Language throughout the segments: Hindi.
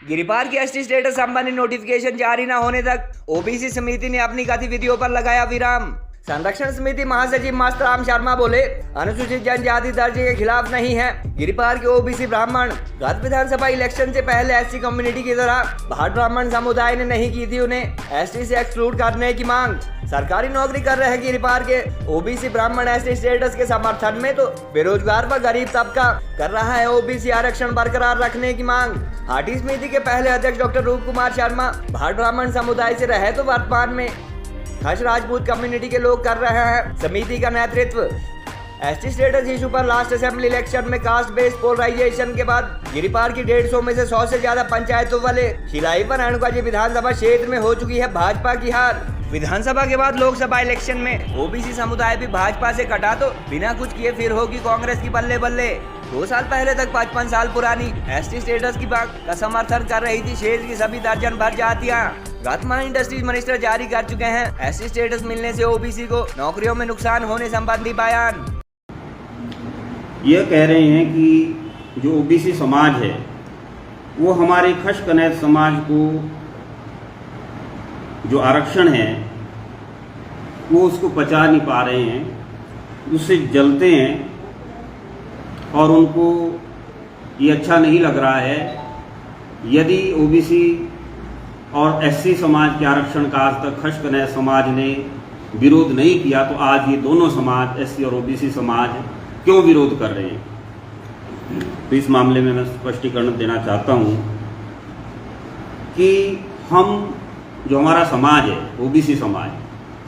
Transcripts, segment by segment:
गिरिपार की एसटी स्टेटस संबंधी नोटिफिकेशन जारी न होने तक ओबीसी समिति ने अपनी गतिविधियों पर लगाया विराम। संरक्षण समिति महासचिव मास्तराम शर्मा बोले, अनुसूचित जनजाति दर्जे के खिलाफ नहीं है। गिरिपार के ओबीसी ब्राह्मण गत विधानसभा इलेक्शन से पहले एससी कम्युनिटी की तरह भाट ब्राह्मण समुदाय ने नहीं की थी उन्हें एसटी से एक्सक्लूड करने की मांग। सरकारी नौकरी कर रहे गिरिपार के ओबीसी ब्राह्मण एसटी स्टेटस के समर्थन में तो बेरोजगार व गरीब तबका कर रहा है ओबीसी आरक्षण बरकरार रखने की मांग। हाटी समिति के पहले अध्यक्ष डॉक्टर रूप कुमार शर्मा भाट ब्राह्मण समुदाय से रहे तो वर्तमान में खच राजपूत कम्युनिटी के लोग कर रहे हैं समिति का नेतृत्व। एसटी स्टेटस इशू पर लास्ट असेंबली इलेक्शन में कास्ट बेस्ड पोलराइजेशन के बाद गिरिपार की 150 में से 100 से ज्यादा पंचायतों वाले शिलाई पर रेणुकाजी विधानसभा क्षेत्र में हो चुकी है भाजपा की हार। विधानसभा के बाद लोकसभा इलेक्शन में ओबीसी समुदाय भी भाजपा से कटा तो बिना कुछ किए फिर होगी कांग्रेस की बल्ले बल्ले। 2 साल पहले तक 55 साल पुरानी एसटी स्टेटस की मांग का समर्थन कर रही थी क्षेत्र की सभी दर्जन भर जातियां। गत माह इंडस्ट्रीज मिनिस्टर जारी कर चुके हैं एसटी स्टेटस मिलने से ओबीसी को नौकरियों में नुकसान होने संबंधी बयान। ये कह रहे हैं कि जो ओबीसी समाज है वो हमारे खश कनैत समाज को जो आरक्षण है वो उसको पचा नहीं पा रहे हैं, उससे जलते हैं और उनको ये अच्छा नहीं लग रहा है। यदि ओबीसी और एससी समाज के आरक्षण का आज तक खश कनैत समाज ने विरोध नहीं किया तो आज ये दोनों समाज एससी और ओबीसी समाज क्यों विरोध कर रहे हैं। तो इस मामले में मैं स्पष्टीकरण देना चाहता हूं कि हम जो हमारा समाज है ओबीसी समाज,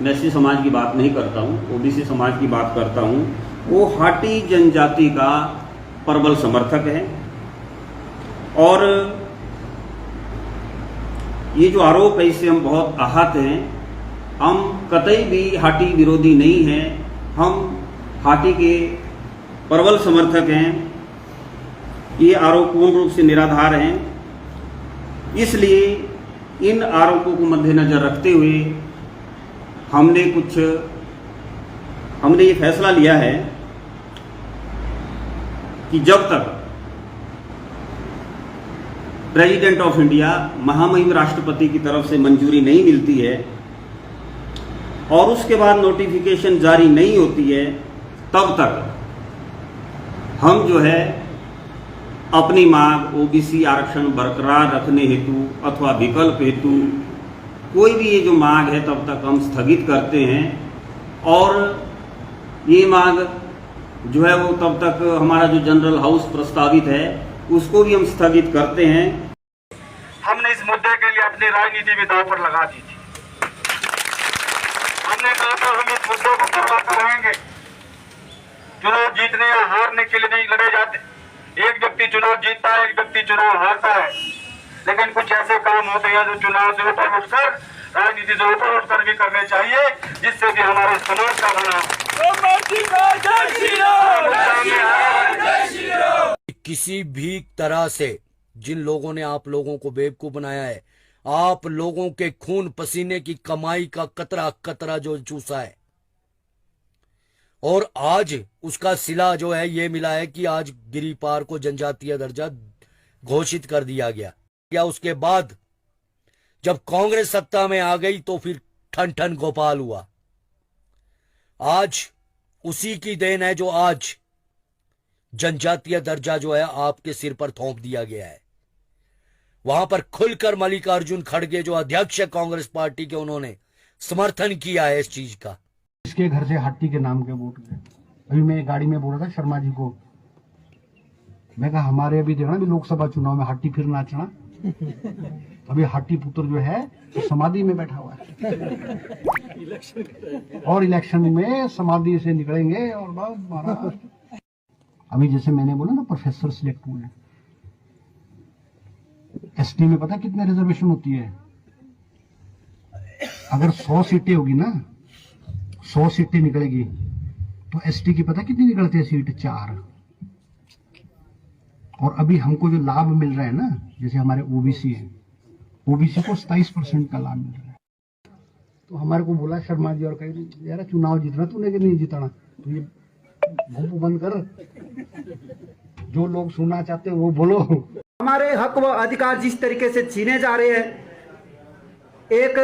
मैं एससी समाज की बात नहीं करता हूं, ओबीसी समाज की बात करता हूं, वो हाटी जनजाति का प्रबल समर्थक है। और ये जो आरोप है इससे हम बहुत आहत हैं। हम कतई भी हाटी विरोधी नहीं हैं, हम हाटी के प्रबल समर्थक हैं। ये आरोप पूर्ण रूप से निराधार हैं। इसलिए इन आरोपों को मद्देनजर रखते हुए हमने ये फैसला लिया है कि जब तक प्रेसिडेंट ऑफ इंडिया महामहिम राष्ट्रपति की तरफ से मंजूरी नहीं मिलती है और उसके बाद नोटिफिकेशन जारी नहीं होती है, तब तक हम जो है अपनी मांग ओबीसी आरक्षण बरकरार रखने हेतु अथवा विकल्प हेतु कोई भी ये जो मांग है तब तक हम स्थगित करते हैं। और ये मांग जो है वो तब तक हमारा जो जनरल हाउस प्रस्तावित है उसको भी हम स्थगित करते हैं। हमने इस मुद्दे के लिए अपनी राजनीति भी दांव पर लगा दी थी। हमने कहा था हम इस मुद्दे को पूरा कराएंगे। चुनाव जीतने या हारने के लिए नहीं लड़े जाते। एक व्यक्ति चुनाव जीतता है, एक व्यक्ति चुनाव हारता है, लेकिन कुछ ऐसे काम होते हैं जो चुनाव से ऊपर उठकर राजनीति से ऊपर उठकर भी करने चाहिए, जिससे कि हमारे समाज का भला। किसी भी तरह से जिन लोगों ने आप लोगों को बेवकूफ बनाया है, आप लोगों के खून पसीने की कमाई का कतरा कतरा जो चूसा है, और आज उसका सिला जो है ये मिला है कि आज गिरिपार को जनजातीय दर्जा घोषित कर दिया गया। या उसके बाद जब कांग्रेस सत्ता में आ गई तो फिर ठन ठन गोपाल हुआ। आज उसी की देन है जो आज जनजातीय दर्जा जो है आपके सिर पर थोप दिया गया है। वहां पर खुलकर मल्लिकार्जुन खड़गे जो अध्यक्ष है कांग्रेस पार्टी के, उन्होंने समर्थन किया है इस चीज का। इसके घर से हाटी के नाम के वोट गए। अभी मैं गाड़ी में बोल रहा था शर्मा जी को, मैं कहा हमारे अभी देखना भी लोकसभा चुनाव में हाटी फिर नाचना। अभी हाटी पुत्र जो है तो समाधि में बैठा हुआ है और इलेक्शन में समाधि से निकलेंगे। और महाराज अभी जैसे मैंने बोला ना प्रोफेसर सिलेक्ट हुए, एसटी में पता कितने रिजर्वेशन होती है? अगर 100 सीटें होगी ना, 100 सीटें निकलेगी तो एसटी की पता कितनी निकलती है सीट? 4। और अभी हमको जो लाभ मिल रहा है ना, जैसे हमारे ओबीसी है, ओबीसी को 27% का लाभ मिल रहा है। तो हमारे को बोला शर्मा जी और कही यार चुनाव जीतना तूने कि नहीं जीतना, तो ये भूप बंद कर, जो लोग सुनना चाहते हैं वो बोलो। हमारे हक व अधिकार जिस तरीके से छीने जा रहे हैं, एक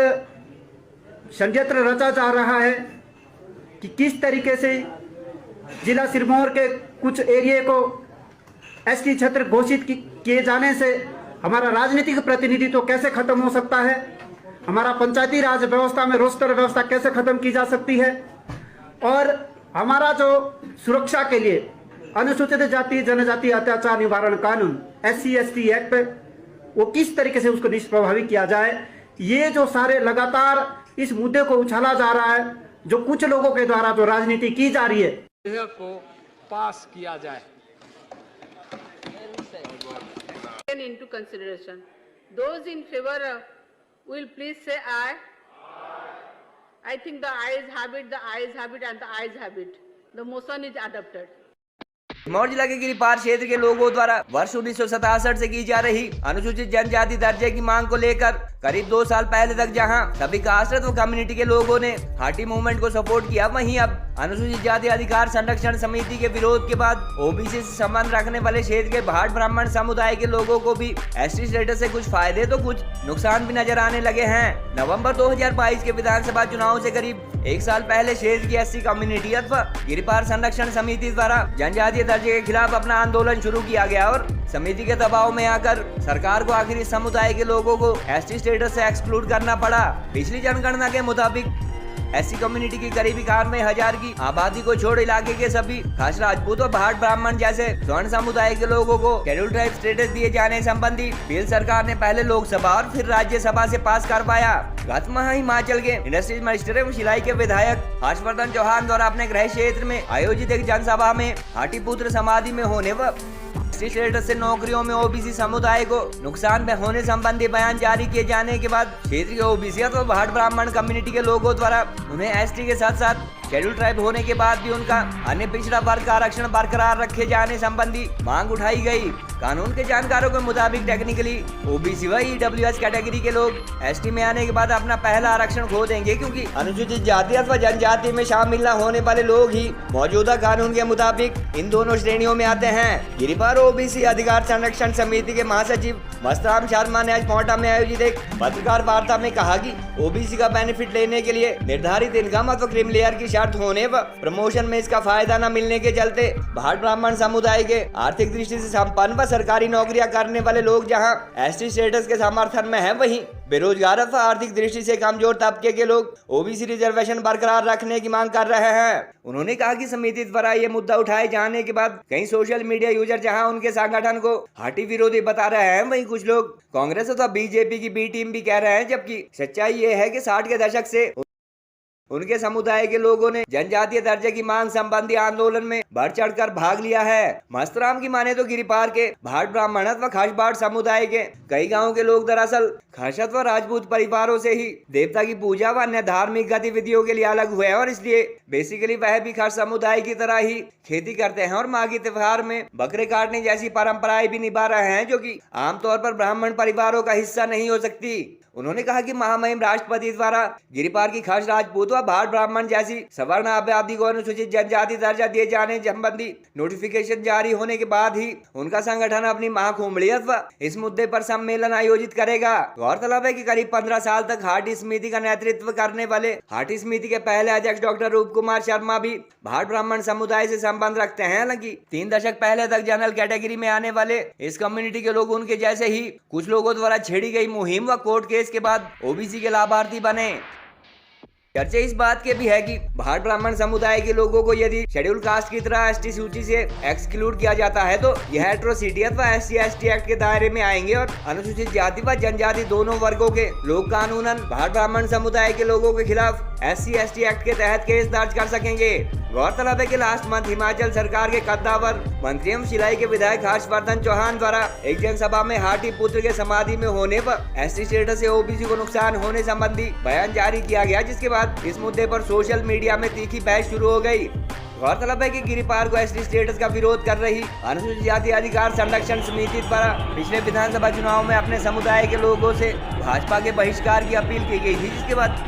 षड्यंत्र रचा जा रहा है कि किस तरीके से जिला सिरमौर के कुछ एरिया को एसटी क्षेत्र घोषित किए जाने से हमारा राजनीतिक प्रतिनिधित्व कैसे खत्म हो सकता है, हमारा पंचायती राज व्यवस्था में रोस्टर व्यवस्था कैसे खत्म की जा सकती है, और हमारा जो सुरक्षा के लिए अनुसूचित जाति जनजाति अत्याचार निवारण कानून SC/ST एक्ट वो किस तरीके से उसको निष्प्रभावी किया जाए। ये जो सारे लगातार इस मुद्दे को उछाला जा रहा है, जो कुछ लोगों के द्वारा जो राजनीति की जा रही है, को पास किया जाए। Into consideration. Those in favor will please say aye. I think the ayes have it, and the ayes have it. The motion is adopted. Sirmaur जिला के गिरिपार क्षेत्र के लोगों द्वारा वर्ष 1967 से की जा रही अनुसूचित जनजाति दर्जे की मांग को लेकर करीब 2 साल पहले तक जहां सभी कास्ट व कम्युनिटी के लोगों ने हाटी मूवमेंट को सपोर्ट किया, वहीं अब अनुसूचित जाति अधिकार संरक्षण समिति के विरोध के बाद ओबीसी से संबंध रखने वाले क्षेत्र के भाट ब्राह्मण समुदाय के लोगों को भी एसटी स्टेटस से कुछ फायदे तो कुछ नुकसान भी नजर आने लगे हैं। नवंबर 2022 के विधानसभा चुनाव से करीब 1 साल पहले क्षेत्र की एससी कम्युनिटी अथवा गिरिपार संरक्षण समिति द्वारा जनजातीय दर्जे के खिलाफ अपना आंदोलन शुरू किया गया और समिति के दबाव में आकर सरकार को आखिर इस समुदाय के लोगों को एसटी स्टेटस से एक्सक्लूड करना पड़ा। पिछली जनगणना के मुताबिक एससी कम्युनिटी की करीब 91,000 की आबादी को छोड़ इलाके के सभी खास राजपूत और भाट ब्राह्मण जैसे स्वर्ण समुदाय के लोगों को शेड्यूल ट्राइब स्टेटस दिए जाने संबंधी बिल सरकार ने पहले लोकसभा और फिर राज्यसभा से पास करवाया। गत माह हिमाचल के इंडस्ट्रीज मजिस्ट्रेट एवं शिलाई के विधायक हर्षवर्धन चौहान द्वारा अपने गृह क्षेत्र में आयोजित एक जनसभा में हाटी पुत्र समाधि में होने व स्टेटस से नौकरियों में ओबीसी समुदाय को नुकसान में होने संबंधी बयान जारी किए जाने के बाद क्षेत्र के ओबीसी और भाट ब्राह्मण कम्युनिटी के लोगों द्वारा उन्हें एसटी के साथ साथ शेड्यूल ट्राइब होने के बाद भी उनका अन्य पिछड़ा वर्ग का आरक्षण बरकरार रखे जाने संबंधी मांग उठाई गई। कानून के जानकारों के मुताबिक टेक्निकली ओबीसी व ईडब्ल्यूएस कैटेगरी के लोग एसटी में आने के बाद अपना पहला आरक्षण खो देंगे, क्योंकि अनुसूचित जाति अथवा जनजाति में शामिल न होने वाले लोग ही मौजूदा कानून के मुताबिक इन दोनों श्रेणियों में आते हैं। गिरिपार ओबीसी अधिकार संरक्षण समिति के महासचिव मस्तराम शर्मा ने आज पोंटा में आयोजित एक पत्रकार वार्ता में कहा कि ओबीसी का बेनिफिट लेने के लिए निर्धारित इनकम अथवा क्रीम लेयर की शर्त होने व प्रमोशन में इसका फायदा न मिलने के चलते भाट ब्राह्मण समुदाय के आर्थिक दृष्टि से संपन्न व सरकारी नौकरियां करने वाले लोग जहां एसटी स्टेटस के समर्थन में हैं, वहीं बेरोजगार अथवा आर्थिक दृष्टि से कमजोर तबके के लोग ओबीसी रिजर्वेशन बरकरार रखने की मांग कर रहे हैं। उन्होंने कहा कि समिति द्वारा ये मुद्दा उठाए जाने के बाद कई सोशल मीडिया यूजर जहां उनके संगठन को हाटी विरोधी बता रहे हैं, वहीं कुछ लोग कांग्रेस अथवा बीजेपी की बी टीम भी कह रहे हैं, जबकि सच्चाई ये है कि 60 के दशक से उनके समुदाय के लोगों ने जनजातीय दर्जे की मांग संबंधी आंदोलन में बढ़ चढ़कर भाग लिया है। मस्तराम की माने तो गिरिपार के भाट ब्राह्मण व खास भाट समुदाय के कई गांवों के लोग दरअसल खशत व राजपूत परिवारों से ही देवता की पूजा व अन्य धार्मिक गतिविधियों के लिए अलग हुए हैं और इसलिए बेसिकली वह भी खास समुदाय की तरह ही खेती करते हैं और माघी त्योहार में बकरे काटने जैसी परंपराएं भी निभा रहे हैं, जो कि आमतौर पर ब्राह्मण परिवारों का हिस्सा नहीं हो सकती। उन्होंने कहा कि महामहिम राष्ट्रपति द्वारा गिरिपार की खास राजपूत व भाट ब्राह्मण जैसी सवर्ण आबादी को अनुसूचित जनजाति दर्जा दिए जाने संबंधी नोटिफिकेशन जारी होने के बाद ही उनका संगठन अपनी महाकुंभली अथवा इस मुद्दे पर सम्मेलन आयोजित करेगा। गौरतलब है कि करीब 15 साल तक हाटी समिति का नेतृत्व करने वाले हाटी समिति के पहले अध्यक्ष डॉक्टर रूप कुमार शर्मा भी भाट ब्राह्मण समुदाय से संबंध रखते हैं। हालांकि 3 दशक पहले तक जनरल कैटेगरी में आने वाले इस कम्युनिटी के लोग उनके जैसे ही कुछ लोगों द्वारा छेड़ी गई मुहिम व कोर्ट केस के बाद ओबीसी के लाभार्थी बने। चर्चा इस बात के भी है कि भाट ब्राह्मण समुदाय के लोगों को यदि शेड्यूल कास्ट की तरह एसटी सूची से एक्सक्लूड किया जाता है तो यह एट्रोसिटी अथवा SC/ST एक्ट के दायरे में आएंगे और अनुसूचित जाति व जनजाति दोनों वर्गों के लोग कानूनन भाट ब्राह्मण समुदाय के लोगों के खिलाफ SC/ST एक्ट के तहत केस दर्ज कर सकेंगे। गौरतलब है कि लास्ट मंथ हिमाचल सरकार के कद्दावर मंत्री एवं शिलाई के विधायक हर्षवर्धन चौहान द्वारा एक जनसभा में हाटी पुत्र के समाधि में होने व एसटी स्टेटस से ओबीसी को नुकसान होने संबंधी बयान जारी किया गया, जिसके बाद इस मुद्दे पर सोशल मीडिया में तीखी बहस शुरू हो गई। गौरतलब है कि गिरिपार को एसटी स्टेटस का विरोध कर रही अनुसूचित जाति अधिकार संरक्षण समिति द्वारा पिछले विधानसभा चुनाव में अपने समुदाय के लोगों से भाजपा के बहिष्कार की अपील की गई थी, जिसके बाद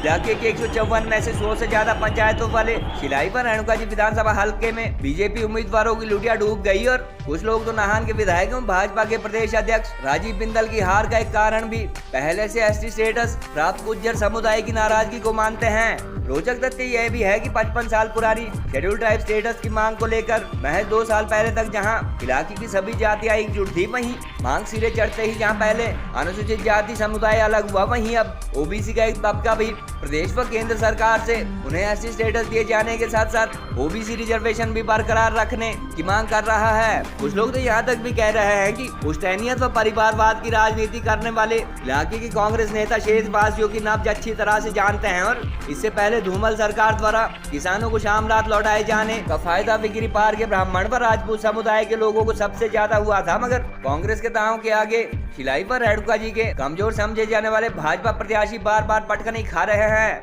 इलाके के 154 में से 100 से ज्यादा पंचायतों वाले शिलाई पर रेणुका जी विधानसभा हल्के में बीजेपी उम्मीदवारों की लुटिया डूब गई और कुछ लोग तो नाहन के विधायक एवं भाजपा के प्रदेश अध्यक्ष राजीव बिंदल की हार का एक कारण भी पहले से एसटी स्टेटस प्राप्त गुज्जर समुदाय की नाराजगी को मानते हैं। रोचक तथ्य यह भी है कि 55 साल पुरानी शेड्यूल ट्राइब स्टेटस की मांग को लेकर महज 2 साल पहले तक जहां इलाके की सभी जातियां एकजुट थी, वहीं मांग सिरे चढ़ते ही जहां पहले अनुसूचित जाति समुदाय अलग हुआ, वहीं अब ओबीसी का एक तबका भी प्रदेश व केंद्र सरकार से उन्हें एसटी स्टेटस दिए जाने के साथ साथ ओबीसी रिजर्वेशन भी बरकरार रखने की मांग कर रहा है। कुछ लोग तो यहाँ तक भी कह रहे हैं कि पुश्तैनियत व परिवारवाद की राजनीति करने वाले इलाके के कांग्रेस नेता शेषवासियों की नब्ज अच्छी तरह से जानते हैं और इससे पहले धूमल सरकार द्वारा किसानों को शाम रात लौटाए जाने का फायदा बिगरी पार के ब्राह्मण व राजपूत समुदाय के लोगों को सबसे ज्यादा हुआ था, मगर कांग्रेस के दावों के आगे शिलाई पर रेणुका जी के कमजोर समझे जाने वाले भाजपा प्रत्याशी बार बार पटकनी खा रहे हैं।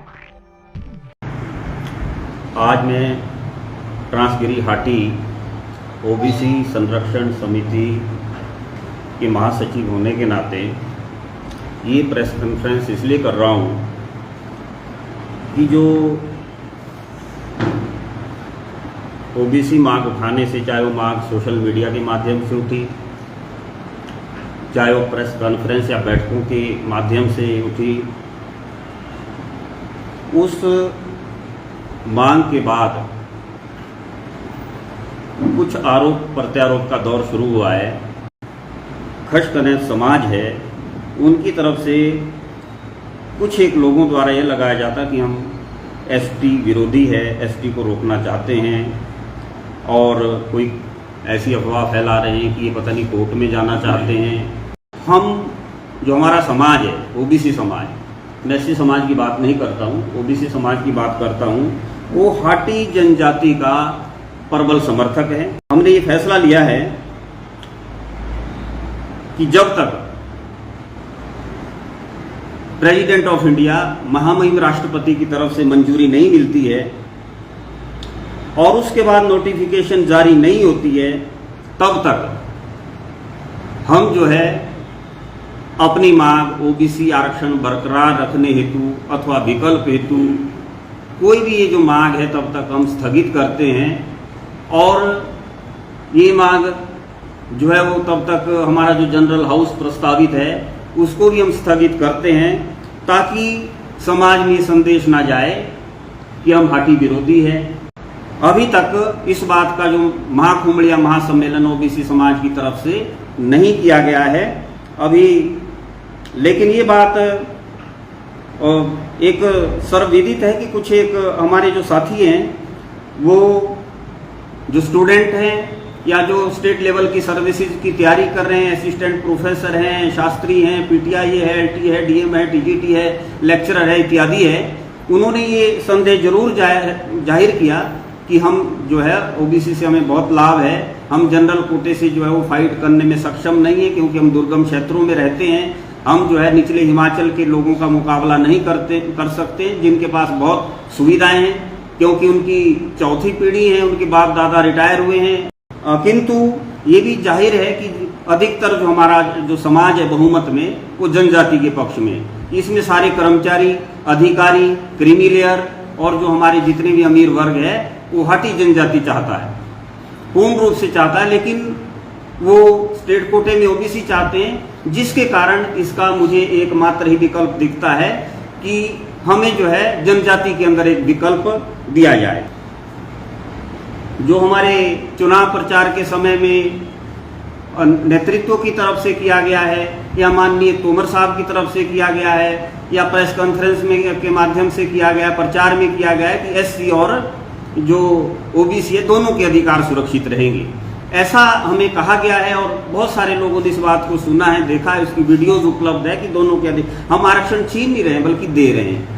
आज मैं ट्रांसगिरी हाटी ओबीसी संरक्षण समिति के महासचिव होने के नाते ये प्रेस कॉन्फ्रेंस इसलिए कर रहा हूँ कि जो ओबीसी मांग उठाने से, चाहे वो मांग सोशल मीडिया के माध्यम से उठी, चाहे वो प्रेस कॉन्फ्रेंस या बैठकों के माध्यम से उठी, उस मांग के बाद कुछ आरोप प्रत्यारोप का दौर शुरू हुआ है। खशकनैत समाज है, उनकी तरफ से कुछ एक लोगों द्वारा यह लगाया जाता कि हम एसटी विरोधी है, एसटी को रोकना चाहते हैं, और कोई ऐसी अफवाह फैला रहे हैं कि ये पता नहीं कोर्ट में जाना चाहते हैं। हम जो हमारा समाज है ओबीसी समाज, मैं एससी समाज की बात नहीं करता हूँ, ओबीसी समाज की बात करता हूँ, वो हाटी जनजाति का प्रबल समर्थक है। हमने ये फैसला लिया है कि जब तक प्रेसिडेंट ऑफ इंडिया महामहिम राष्ट्रपति की तरफ से मंजूरी नहीं मिलती है और उसके बाद नोटिफिकेशन जारी नहीं होती है, तब तक हम जो है अपनी मांग ओबीसी आरक्षण बरकरार रखने हेतु अथवा विकल्प हेतु कोई भी ये जो मांग है तब तक हम स्थगित करते हैं। और ये मांग जो है वो तब तक हमारा जो जनरल हाउस प्रस्तावित है उसको भी हम स्थगित करते हैं, ताकि समाज में संदेश ना जाए कि हम हाटी विरोधी हैं। अभी तक इस बात का जो महाकुंभ या महासम्मेलन ओबीसी समाज की तरफ से नहीं किया गया है अभी, लेकिन ये बात एक सर्वविदित है कि कुछ एक हमारे जो साथी हैं वो जो स्टूडेंट हैं या जो स्टेट लेवल की सर्विसेज की तैयारी कर रहे हैं, असिस्टेंट प्रोफेसर हैं, शास्त्री हैं, पीटीआई है, एलटी है, डीएम है, टीजीटी है, लेक्चरर है इत्यादि है, उन्होंने ये संदेह जरूर जाहिर किया कि हम जो है ओबीसी से हमें बहुत लाभ है, हम जनरल कोटे से जो है वो फाइट करने में सक्षम नहीं है क्योंकि हम दुर्गम क्षेत्रों में रहते हैं, हम जो है निचले हिमाचल के लोगों का मुकाबला नहीं कर सकते जिनके पास बहुत सुविधाएं हैं क्योंकि उनकी चौथी पीढ़ी है, उनके बाप दादा रिटायर हुए हैं। किंतु ये भी जाहिर है कि अधिकतर जो हमारा जो समाज है बहुमत में वो जनजाति के पक्ष में, इसमें सारे कर्मचारी, अधिकारी, क्रीमी लेयर और जो हमारे जितने भी अमीर वर्ग है वो हाटी जनजाति चाहता है, पूर्ण रूप से चाहता है, लेकिन वो स्टेट कोटे में ओबीसी चाहते हैं, जिसके कारण इसका मुझे एकमात्र ही विकल्प दिखता है कि हमें जो है जनजाति के अंदर एक विकल्प दिया जाए। जो हमारे चुनाव प्रचार के समय में नेतृत्व की तरफ से किया गया है या माननीय तोमर साहब की तरफ से किया गया है या प्रेस कॉन्फ्रेंस में के माध्यम से किया गया, प्रचार में किया गया है कि एससी और जो ओबीसी है दोनों के अधिकार सुरक्षित रहेंगे, ऐसा हमें कहा गया है और बहुत सारे लोगों ने इस बात को सुना है, देखा है, उसकी वीडियोज उपलब्ध है कि दोनों के हम आरक्षण छीन नहीं रहे हैं बल्कि दे रहे हैं।